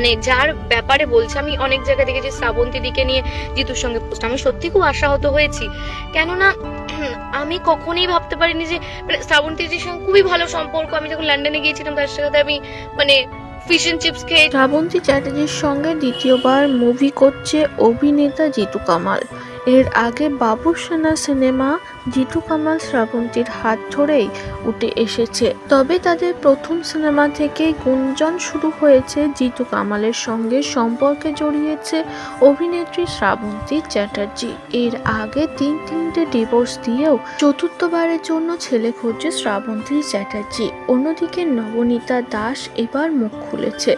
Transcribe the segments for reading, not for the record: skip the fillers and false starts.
মানে যার ব্যাপারে বলছে, আমি অনেক জায়গায় দেখেছি শ্রাবন্তী দিকে নিয়ে জিতুর সঙ্গে পোস্ট, আমি সত্যি খুব আশাহত হয়েছি। কেননা আমি কখনোই ভাবতে পারিনি যে মানে শ্রাবন্তীর সঙ্গে খুবই ভালো সম্পর্ক। আমি যখন লন্ডনে গিয়েছিলাম তার সাথে আমি মানে ফিশ এন্ড চিপস খেয়ে। শ্রাবন্তী চ্যাটার্জির সঙ্গে দ্বিতীয়বার মুভি করছে অভিনেতা জিতু কামাল। এর আগে বাবুসোনা সিনেমা জিতু কামাল শ্রাবন্তীর হাত ধরেই উঠে এসেছে। তবে তাদের প্রথম সিনেমা থেকেই গুঞ্জন শুরু হয়েছে জিতু কামালের সঙ্গে সম্পর্কে জড়িয়েছে অভিনেত্রী শ্রাবন্তী চ্যাটার্জি। এর আগে তিনটে ডিভোর্স দিয়েও চতুর্থবারের জন্য ছেলে খুঁজছে শ্রাবন্তী চ্যাটার্জি। অন্যদিকে নবনীতা দাস এবার মুখ খুলেছে।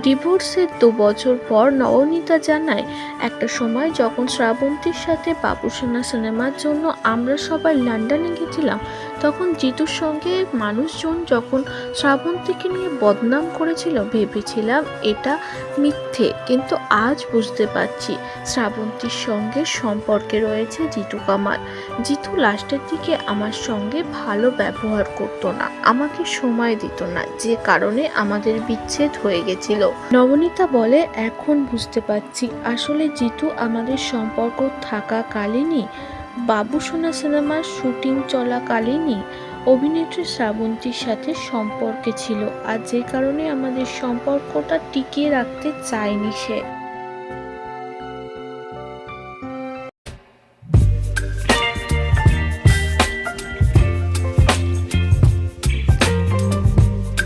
ডিভোর্সের 2 বছর পর নবনীতা জানায়, একটা সময় যখন শ্রাবন্তীর সাথে বাবুসোনা সিনেমার জন্য আমরা সবাই লন্ডনে গেছিলাম, তখন জিতুর সঙ্গে মানুষজন যখন শ্রাবন্তীকে নিয়ে বদনাম করেছিল, ভেবেছিলাম এটা মিথ্যে, কিন্তু আজ বুঝতে পারছি শ্রাবন্তীর সঙ্গে সম্পর্কে রয়েছে জিতু কামাল। জিতু লাস্টের দিকে আমার সঙ্গে ভালো ব্যবহার করতো না, আমাকে সময় দিত না, যে কারণে আমাদের বিচ্ছেদ হয়ে গেছিল। নবনীতা বলে, এখন বুঝতে পারছি আসলে জিতু আমাদের সম্পর্ক থাকাকালীনই, বাবুসোনা সিনেমার শুটিং চলাকালীনই অভিনেত্রী শ্রাবন্তীর সাথে সম্পর্কে ছিল, আর যে কারণে আমাদের সম্পর্কটা টিকিয়ে রাখতে চায়নি সে।